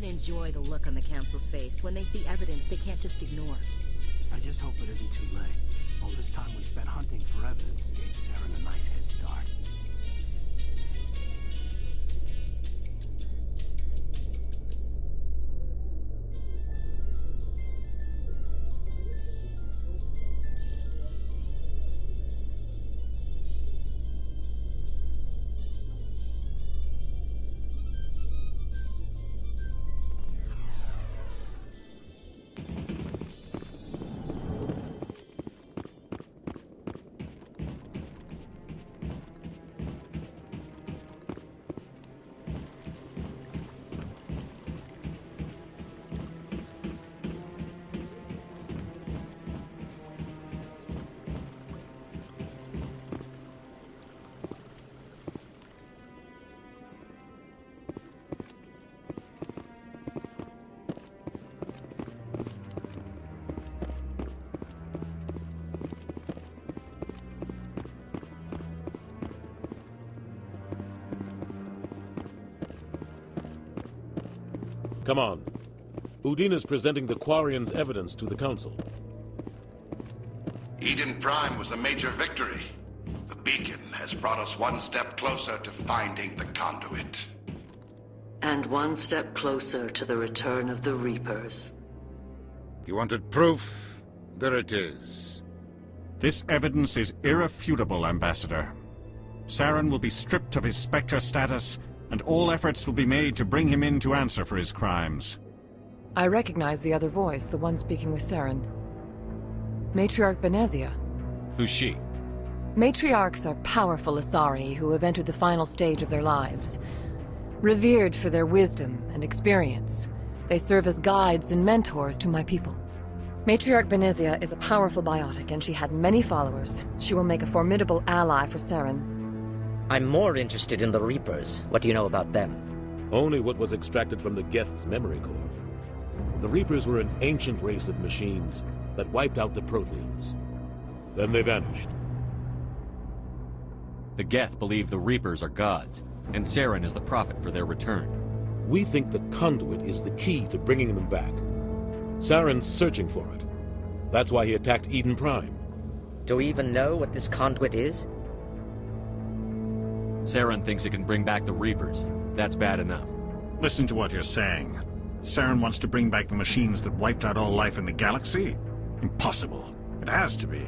gonna enjoy the look on the Council's face when they see evidence they can't just ignore. I just hope it isn't too late. All this time we spent hunting for evidence gave Saren a nice head start. Come on. Udina's presenting the Quarians' evidence to the Council. Eden Prime was a major victory. The beacon has brought us one step closer to finding the conduit. And one step closer to the return of the Reapers. You wanted proof? There it is. This evidence is irrefutable, Ambassador. Saren will be stripped of his Spectre status, and all efforts will be made to bring him in to answer for his crimes. I recognize the other voice, the one speaking with Saren. Matriarch Benezia. Who's she? Matriarchs are powerful Asari who have entered the final stage of their lives. Revered for their wisdom and experience, they serve as guides and mentors to my people. Matriarch Benezia is a powerful biotic, and she had many followers. She will make a formidable ally for Saren. I'm more interested in the Reapers. What do you know about them? Only what was extracted from the Geth's memory core. The Reapers were an ancient race of machines that wiped out the Protheans. Then they vanished. The Geth believe the Reapers are gods, and Saren is the prophet for their return. We think the conduit is the key to bringing them back. Saren's searching for it. That's why he attacked Eden Prime. Do we even know what this conduit is? Saren thinks it can bring back the Reapers. That's bad enough. Listen to what you're saying. Saren wants to bring back the machines that wiped out all life in the galaxy? Impossible. It has to be.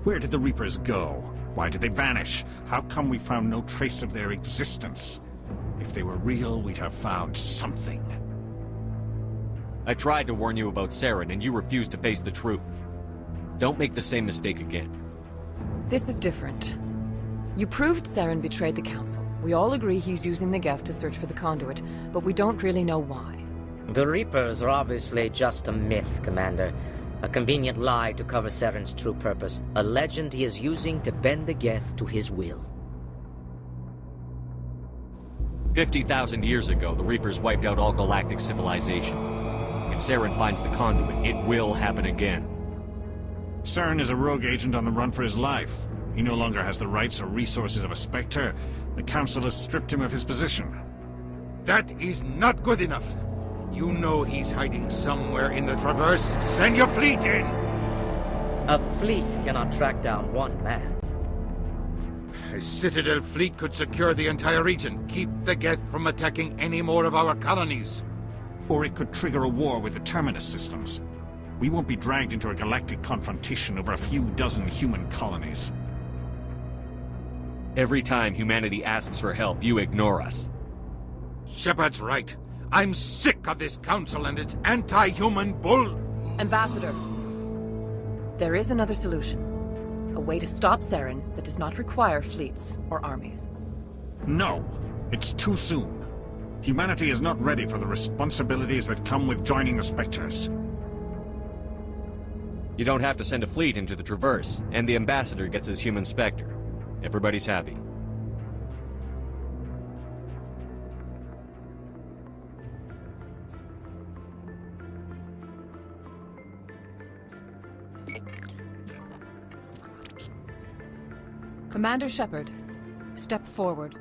Where did the Reapers go? Why did they vanish? How come we found no trace of their existence? If they were real, we'd have found something. I tried to warn you about Saren, and you refused to face the truth. Don't make the same mistake again. This is different. You proved Saren betrayed the Council. We all agree he's using the Geth to search for the conduit, but we don't really know why. The Reapers are obviously just a myth, Commander. A convenient lie to cover Saren's true purpose. A legend he is using to bend the Geth to his will. 50,000 years ago, the Reapers wiped out all galactic civilization. If Saren finds the conduit, it will happen again. Saren is a rogue agent on the run for his life. He no longer has the rights or resources of a Spectre. The Council has stripped him of his position. That is not good enough. You know he's hiding somewhere in the Traverse. Send your fleet in! A fleet cannot track down one man. A Citadel fleet could secure the entire region. Keep the Geth from attacking any more of our colonies. Or it could trigger a war with the Terminus systems. We won't be dragged into a galactic confrontation over a few dozen human colonies. Every time humanity asks for help, you ignore us. Shepard's right. I'm sick of this council and its anti-human bull... Ambassador, there is another solution. A way to stop Saren that does not require fleets or armies. No, it's too soon. Humanity is not ready for the responsibilities that come with joining the Spectres. You don't have to send a fleet into the Traverse, and the Ambassador gets his human Spectre. Everybody's happy. Commander Shepard, step forward.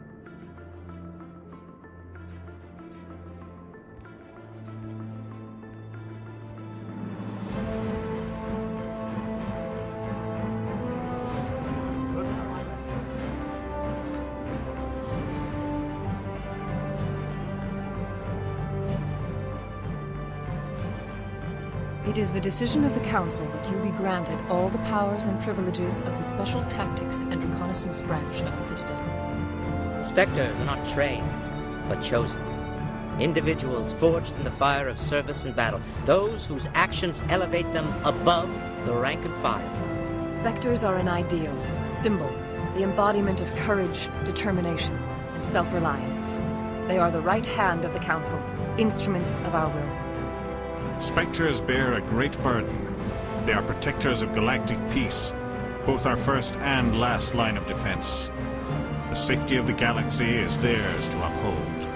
It is the decision of the Council that you be granted all the powers and privileges of the Special Tactics and Reconnaissance Branch of the Citadel. Spectres are not trained, but chosen. Individuals forged in the fire of service and battle. Those whose actions elevate them above the rank and file. Spectres are an ideal, a symbol, the embodiment of courage, determination, and self-reliance. They are the right hand of the Council, instruments of our will. Spectres bear a great burden. They are protectors of galactic peace, both our first and last line of defense. The safety of the galaxy is theirs to uphold.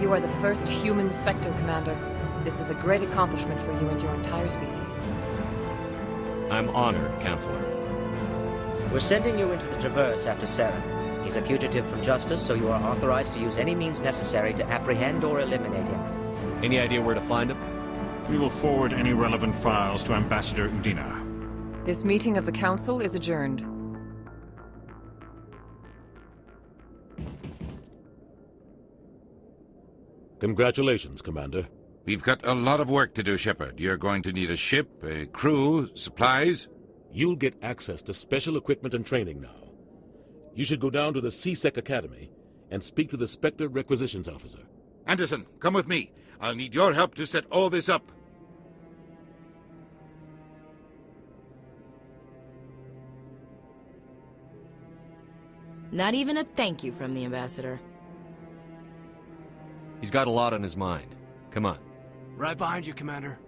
You are the first human Spectre, Commander. This is a great accomplishment for you and your entire species. I'm honored, Counselor. We're sending you into the Traverse after Saren. He's a fugitive from justice, so you are authorized to use any means necessary to apprehend or eliminate him. Any idea where to find him? We will forward any relevant files to Ambassador Udina. This meeting of the Council is adjourned. Congratulations, Commander. We've got a lot of work to do, Shepard. You're going to need a ship, a crew, supplies. You'll get access to special equipment and training now. You should go down to the C-Sec Academy and speak to the Spectre Requisitions Officer. Anderson, come with me. I'll need your help to set all this up. Not even a thank you from the Ambassador. He's got a lot on his mind. Come on. Right behind you, Commander.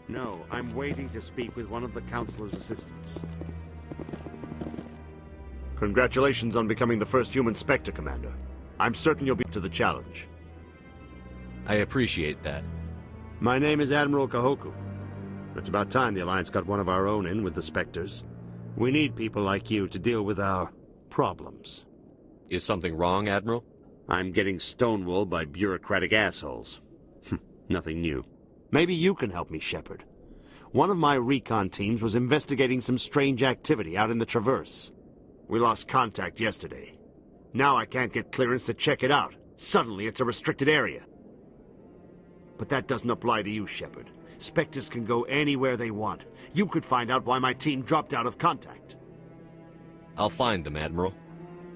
No, I'm waiting to speak with one of the Councilor's assistants. Congratulations on becoming the first human Spectre, Commander. I'm certain you'll be up to the challenge. I appreciate that. My name is Admiral Kahoku. It's about time the Alliance got one of our own in with the Spectres. We need people like you to deal with our problems. Is something wrong, Admiral? I'm getting stonewalled by bureaucratic assholes. Nothing new. Maybe you can help me, Shepard. One of my recon teams was investigating some strange activity out in the Traverse. We lost contact yesterday. Now I can't get clearance to check it out. Suddenly it's a restricted area. But that doesn't apply to you, Shepard. Spectres can go anywhere they want. You could find out why my team dropped out of contact. I'll find them, Admiral.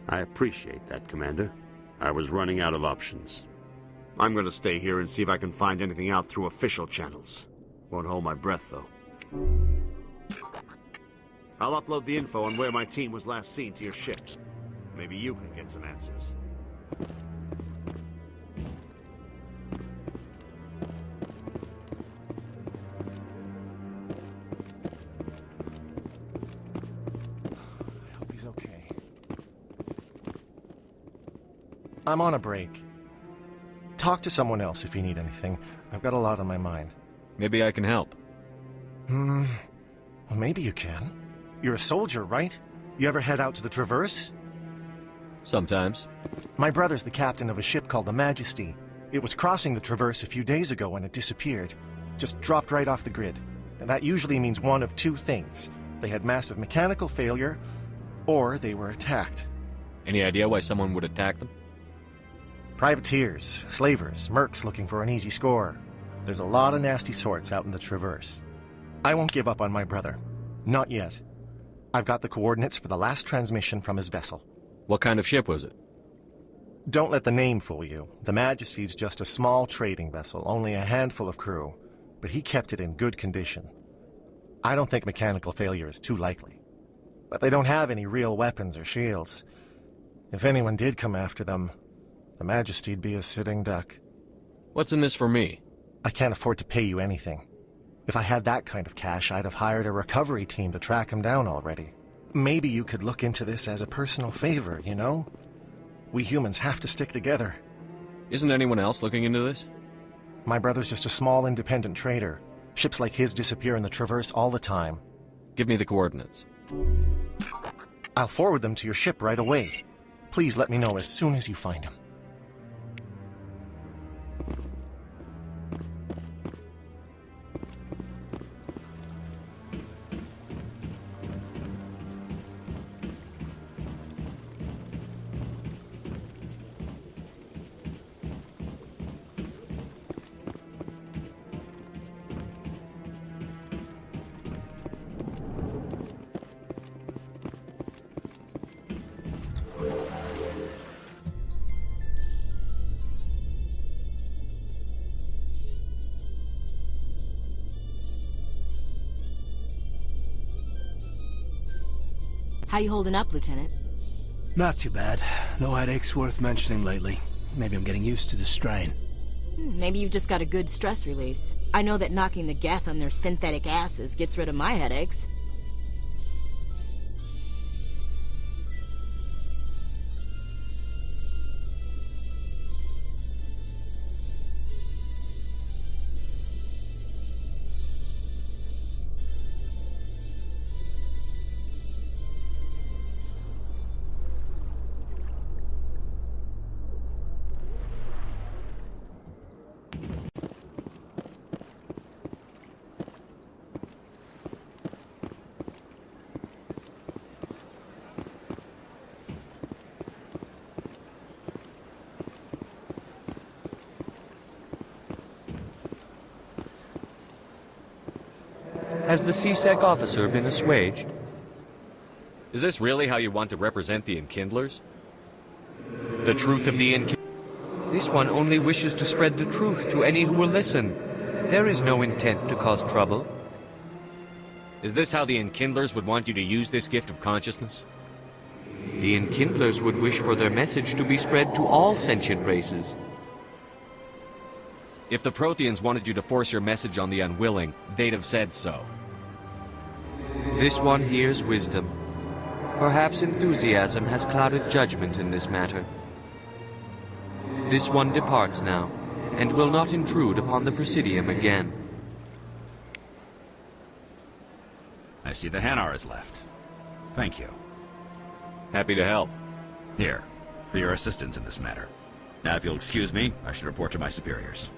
I appreciate that, Commander. I was running out of options. I'm going to stay here and see if I can find anything out through official channels. Won't hold my breath, though. I'll upload the info on where my team was last seen to your ship. Maybe you can get some answers. I hope he's okay. I'm on a break. Talk to someone else if you need anything. I've got a lot on my mind. Maybe I can help. Well, maybe you can. You're a soldier, right? You ever head out to the Traverse? Sometimes. My brother's the captain of a ship called the Majesty. It was crossing the Traverse a few days ago when it disappeared. Just dropped right off the grid. And that usually means one of two things. They had massive mechanical failure, or they were attacked. Any idea why someone would attack them? Privateers, slavers, mercs looking for an easy score. There's a lot of nasty sorts out in the Traverse. I won't give up on my brother. Not yet. I've got the coordinates for the last transmission from his vessel. What kind of ship was it? Don't let the name fool you. The Majesty's just a small trading vessel, only a handful of crew. But he kept it in good condition. I don't think mechanical failure is too likely. But they don't have any real weapons or shields. If anyone did come after them, the Majesty'd be a sitting duck. What's in this for me? I can't afford to pay you anything. If I had that kind of cash, I'd have hired a recovery team to track him down already. Maybe you could look into this as a personal favor, you know? We humans have to stick together. Isn't anyone else looking into this? My brother's just a small independent trader. Ships like his disappear in the Traverse all the time. Give me the coordinates. I'll forward them to your ship right away. Please let me know as soon as you find him. How you holding up, Lieutenant? Not too bad. No headaches worth mentioning lately. Maybe I'm getting used to the strain. Maybe you've just got a good stress release. I know that knocking the Geth on their synthetic asses gets rid of my headaches. Has the CSEC officer been assuaged? Is this really how you want to represent the Enkindlers? The truth of the Enkindlers? This one only wishes to spread the truth to any who will listen. There is no intent to cause trouble. Is this how the Enkindlers would want you to use this gift of consciousness? The Enkindlers would wish for their message to be spread to all sentient races. If the Protheans wanted you to force your message on the unwilling, they'd have said so. This one hears wisdom. Perhaps enthusiasm has clouded judgment in this matter. This one departs now, and will not intrude upon the Presidium again. I see the Hanar is left. Thank you. Happy to help. Here, for your assistance in this matter. Now, if you'll excuse me, I should report to my superiors.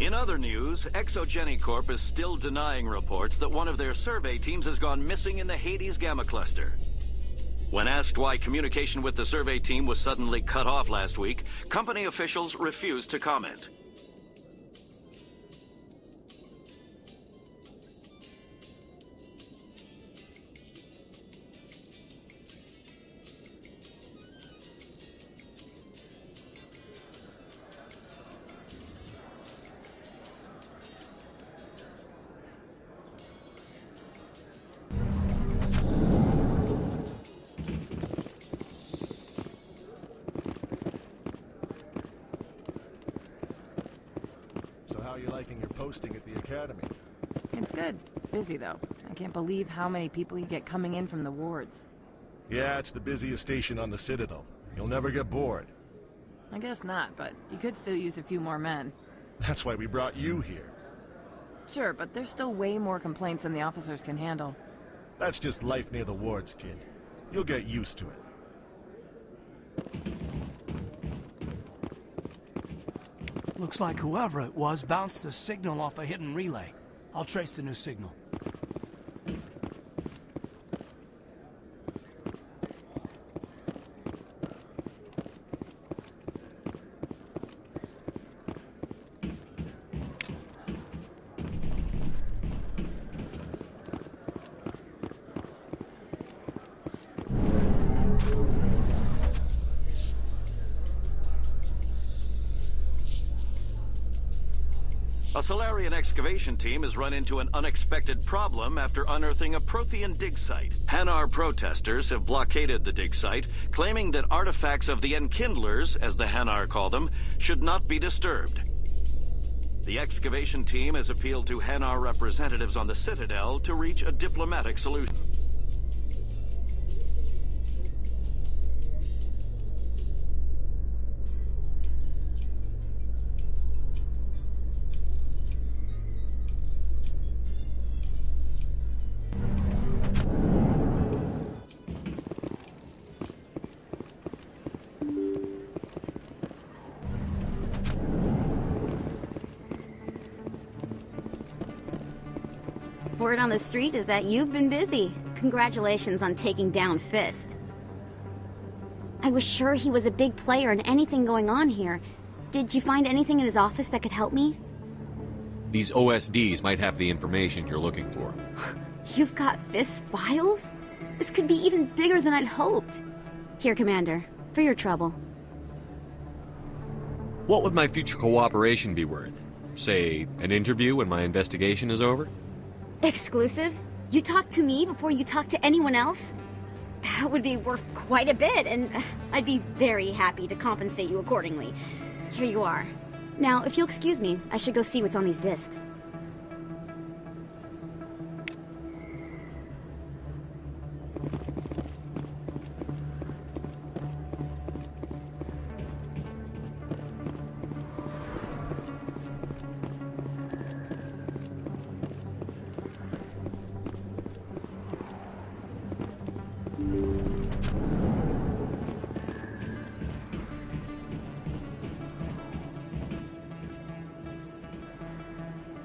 In other news, Exogeny Corp is still denying reports that one of their survey teams has gone missing in the Hades Gamma Cluster. When asked why communication with the survey team was suddenly cut off last week, company officials refused to comment. How are you liking your posting at the Academy? It's good. Busy, though. I can't believe how many people you get coming in from the wards. Yeah, it's the busiest station on the Citadel. You'll never get bored. I guess not, but you could still use a few more men. That's why we brought you here. Sure, but there's still way more complaints than the officers can handle. That's just life near the wards, kid. You'll get used to it. Looks like whoever it was bounced the signal off a hidden relay. I'll trace the new signal. A Solarian excavation team has run into an unexpected problem after unearthing a Prothean dig site. Hanar protesters have blockaded the dig site, claiming that artifacts of the Enkindlers, as the Hanar call them, should not be disturbed. The excavation team has appealed to Hanar representatives on the Citadel to reach a diplomatic solution. Word on the street is that you've been busy. Congratulations on taking down Fist. I was sure he was a big player in anything going on here. Did you find anything in his office that could help me? These OSDs might have the information you're looking for. You've got Fist's files? This could be even bigger than I'd hoped. Here, Commander, for your trouble. What would my future cooperation be worth? Say, an interview when my investigation is over? Exclusive? You talk to me before you talk to anyone else? That would be worth quite a bit, and I'd be very happy to compensate you accordingly. Here you are. Now, if you'll excuse me, I should go see what's on these discs.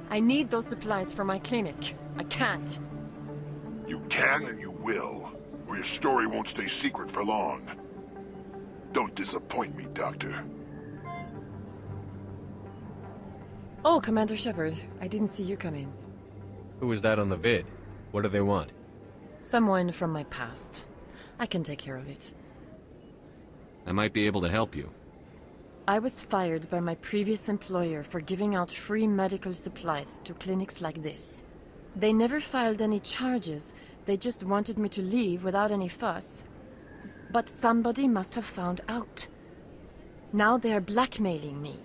I need those supplies for my clinic. I can't. You can and you will, or your story won't stay secret for long. Don't disappoint me, Doctor. Oh, Commander Shepard. I didn't see you come in. Who was that on the vid? What do they want? Someone from my past. I can take care of it. I might be able to help you. I was fired by my previous employer for giving out free medical supplies to clinics like this. They never filed any charges, they just wanted me to leave without any fuss. But somebody must have found out. Now they are blackmailing me.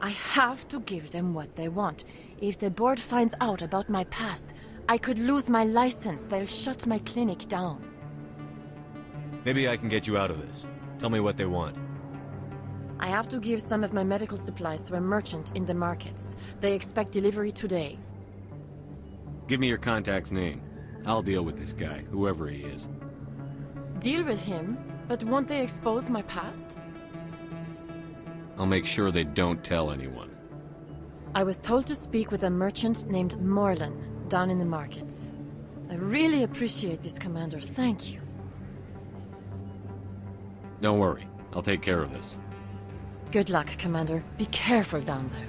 I have to give them what they want. If the board finds out about my past, I could lose my license. They'll shut my clinic down. Maybe I can get you out of this. Tell me what they want. I have to give some of my medical supplies to a merchant in the markets. They expect delivery today. Give me your contact's name. I'll deal with this guy, whoever he is. Deal with him? But won't they expose my past? I'll make sure they don't tell anyone. I was told to speak with a merchant named Morlan, down in the markets. I really appreciate this, Commander. Thank you. Don't worry. I'll take care of this. Good luck, Commander. Be careful down there.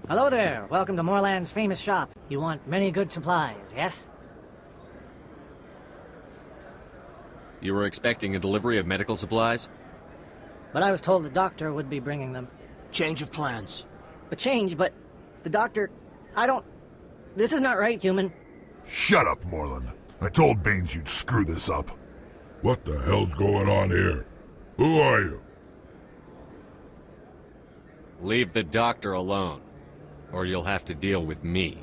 Hello there. Welcome to Moorland's famous shop. You want many good supplies, yes? You were expecting a delivery of medical supplies? But I was told the doctor would be bringing them. Change of plans. A change, but the doctor... I don't... This is not right, human. Shut up, Moreland. I told Baines you'd screw this up. What the hell's going on here? Who are you? Leave the doctor alone, or you'll have to deal with me.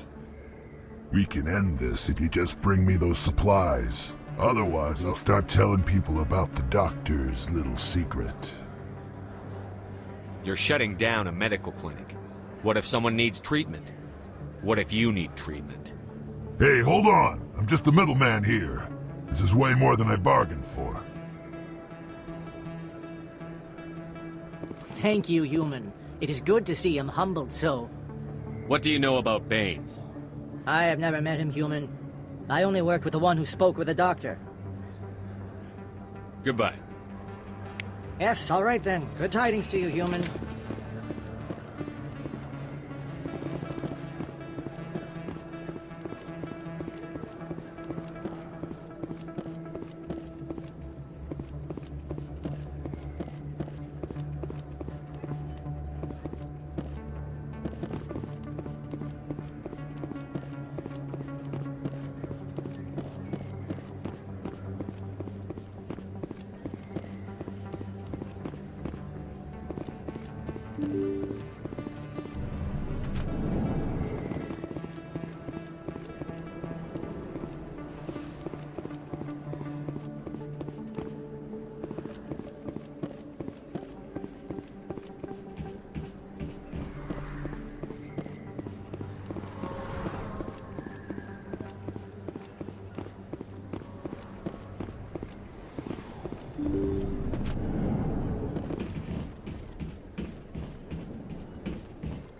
We can end this if you just bring me those supplies. Otherwise, I'll start telling people about the doctor's little secret. You're shutting down a medical clinic. What if someone needs treatment? What if you need treatment? Hey, hold on! I'm just the middleman here. This is way more than I bargained for. Thank you, human. It is good to see him humbled so. What do you know about Baines? I have never met him, human. I only worked with the one who spoke with the doctor. Goodbye. Yes, all right then. Good tidings to you, human.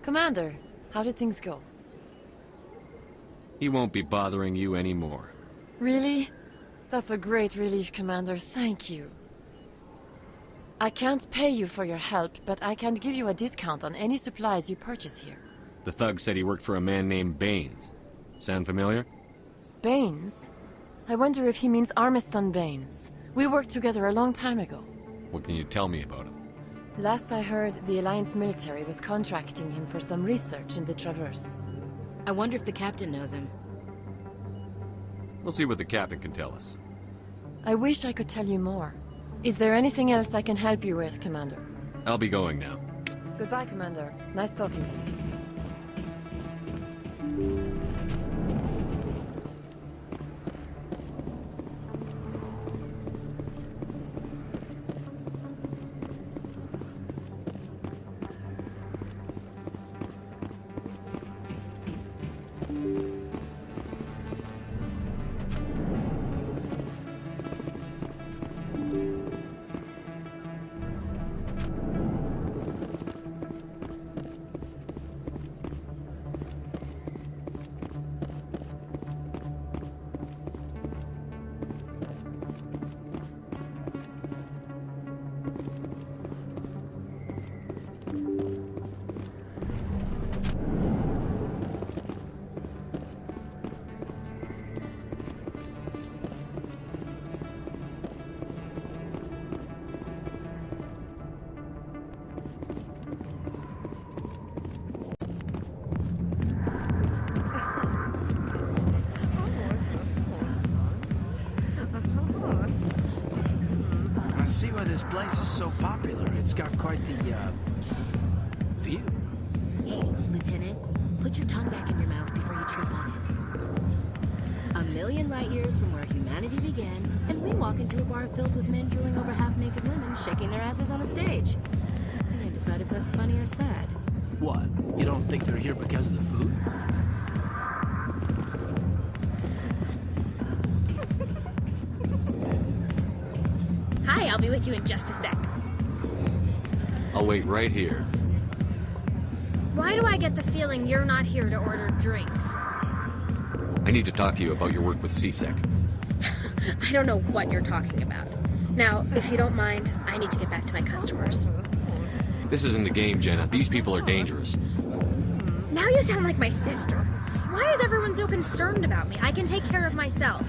Commander, how did things go? He won't be bothering you anymore. Really? That's a great relief, Commander. Thank you. I can't pay you for your help, but I can give you a discount on any supplies you purchase here. The thug said he worked for a man named Baines. Sound familiar? Baines? I wonder if he means Armiston Baines. We worked together a long time ago. What can you tell me about him? Last I heard, the Alliance military was contracting him for some research in the Traverse. I wonder if the captain knows him. We'll see what the captain can tell us. I wish I could tell you more. Is there anything else I can help you with, Commander? I'll be going now. Goodbye, Commander. Nice talking to you. I see why this place is so popular. It's got quite the, view. Hey, Lieutenant, put your tongue back in your mouth before you trip on it. A million light years from where humanity began, and we walk into a bar filled with men drooling over half-naked women shaking their asses on a stage. I can't decide if that's funny or sad. What? You don't think they're here because of the food? Hi, I'll be with you in just a sec. I'll wait right here. Why do I get the feeling you're not here to order drinks? I need to talk to you about your work with CSEC. I don't know what you're talking about. Now, if you don't mind, I need to get back to my customers. This isn't a game, Jenna. These people are dangerous. Now you sound like my sister. Why is everyone so concerned about me? I can take care of myself.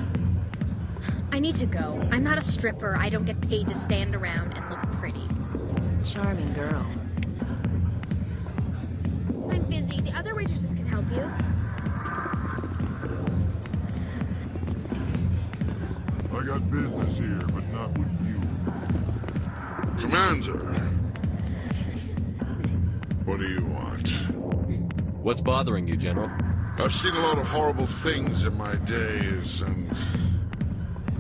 I need to go. I'm not a stripper. I don't get paid to stand around and look pretty. Charming girl. I'm busy. The other waitresses can help you. I got business here, but not with you. Commander. What do you want? What's bothering you, General? I've seen a lot of horrible things in my days, and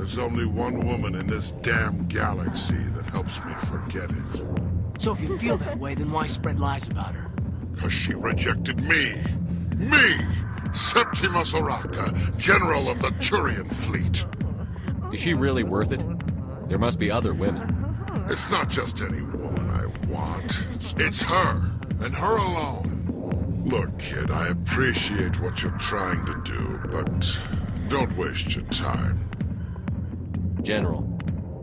There's only one woman in this damn galaxy that helps me forget it. So if you feel that way, then why spread lies about her? 'Cause she rejected me! Me! Septimus Oraka, General of the Turian Fleet! Is she really worth it? There must be other women. It's not just any woman I want. It's her, and her alone. Look, kid, I appreciate what you're trying to do, but don't waste your time. General,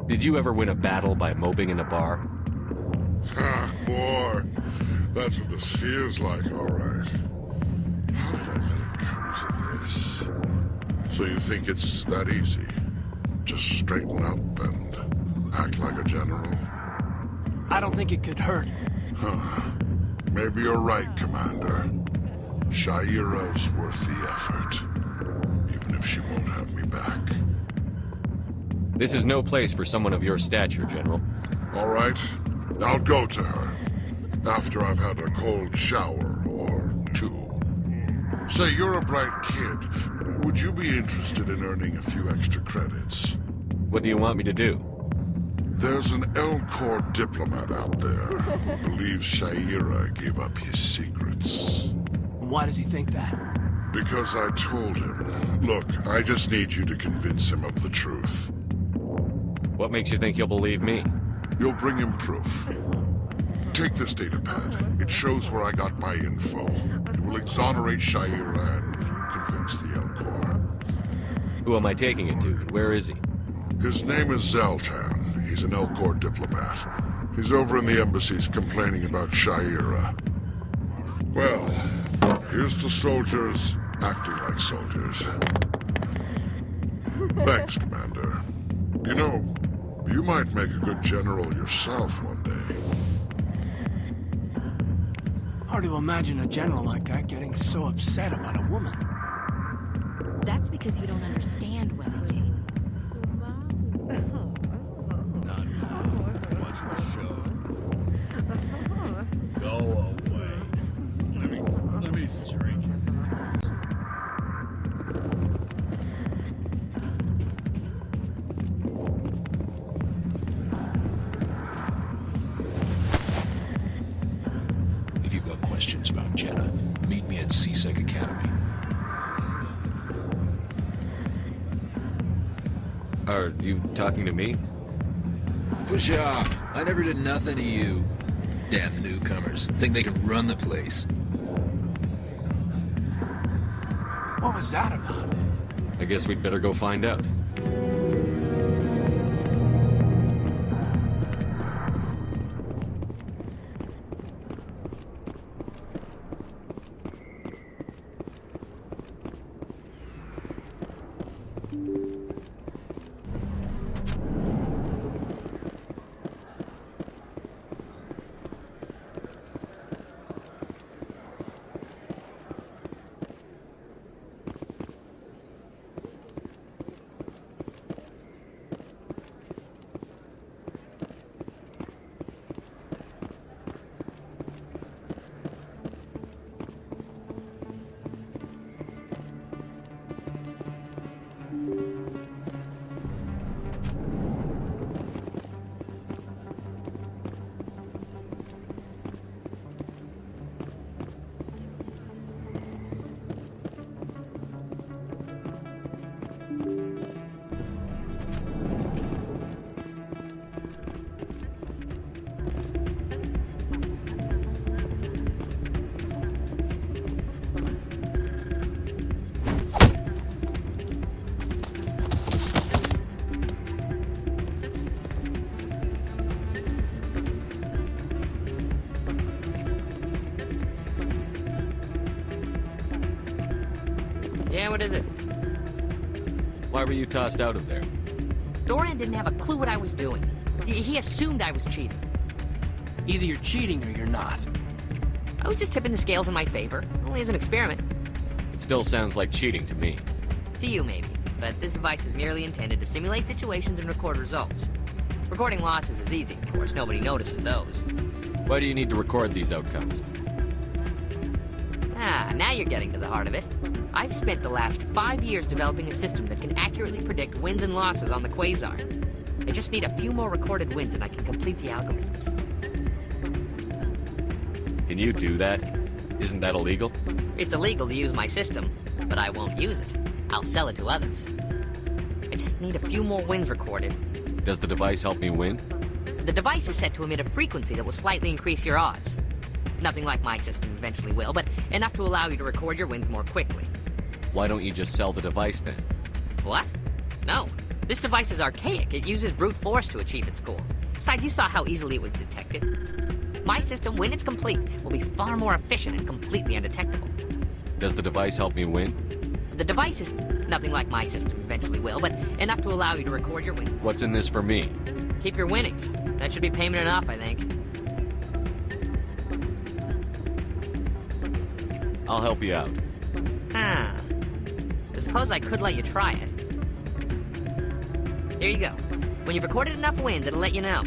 did you ever win a battle by moping in a bar? Ha, more. That's what this feels like, all right. How did I let it come to this? So you think it's that easy? Just straighten up and act like a general? I don't think it could hurt. Huh. Maybe you're right, Commander. Shaira's worth the effort. Even if she won't have me back. This is no place for someone of your stature, General. All right. I'll go to her. After I've had a cold shower or two. Say, you're a bright kid. Would you be interested in earning a few extra credits? What do you want me to do? There's an L-Corps diplomat out there who believes Shaira gave up his secrets. Why does he think that? Because I told him. Look, I just need you to convince him of the truth. What makes you think he'll believe me? You'll bring him proof. Take this datapad. It shows where I got my info. It will exonerate Shaira and convince the L-Corps. Who am I taking it to, and where is he? His name is Zaltan. He's an L-Corps diplomat. He's over in the embassies complaining about Shaira. Well, here's to soldiers acting like soldiers. Thanks, Commander. You know, you might make a good general yourself one day. Hard to imagine a general like that getting so upset about a woman. That's because you don't understand women, Kate. Watch the show. Go away. Let me drink. If you've got questions about Jenna, meet me at CSEC Academy. Are you talking to me? Push off. I never did nothing to you. Damn newcomers. Think they can run the place. What was that about? I guess we'd better go find out. Yeah, what is it? Why were you tossed out of there? Dorian didn't have a clue what I was doing. He assumed I was cheating. Either you're cheating or you're not. I was just tipping the scales in my favor, only as an experiment. It still sounds like cheating to me. To you, maybe. But this device is merely intended to simulate situations and record results. Recording losses is easy, of course. Nobody notices those. Why do you need to record these outcomes? Ah, now you're getting to the heart of it. I've spent the last 5 years developing a system that can accurately predict wins and losses on the Quasar. I just need a few more recorded wins and I can complete the algorithms. Can you do that? Isn't that illegal? It's illegal to use my system, but I won't use it. I'll sell it to others. I just need a few more wins recorded. Does the device help me win? The device is set to emit a frequency that will slightly increase your odds. Nothing like my system eventually will, but enough to allow you to record your wins more quickly. Why don't you just sell the device then? What? No. This device is archaic. It uses brute force to achieve its goal. Besides, you saw how easily it was detected. My system, when it's complete, will be far more efficient and completely undetectable. Does the device help me win? The device is nothing like my system eventually will, but enough to allow you to record your wins. What's in this for me? Keep your winnings. That should be payment enough, I think. I'll help you out. I suppose I could let you try it. Here you go. When you've recorded enough wins, it'll let you know.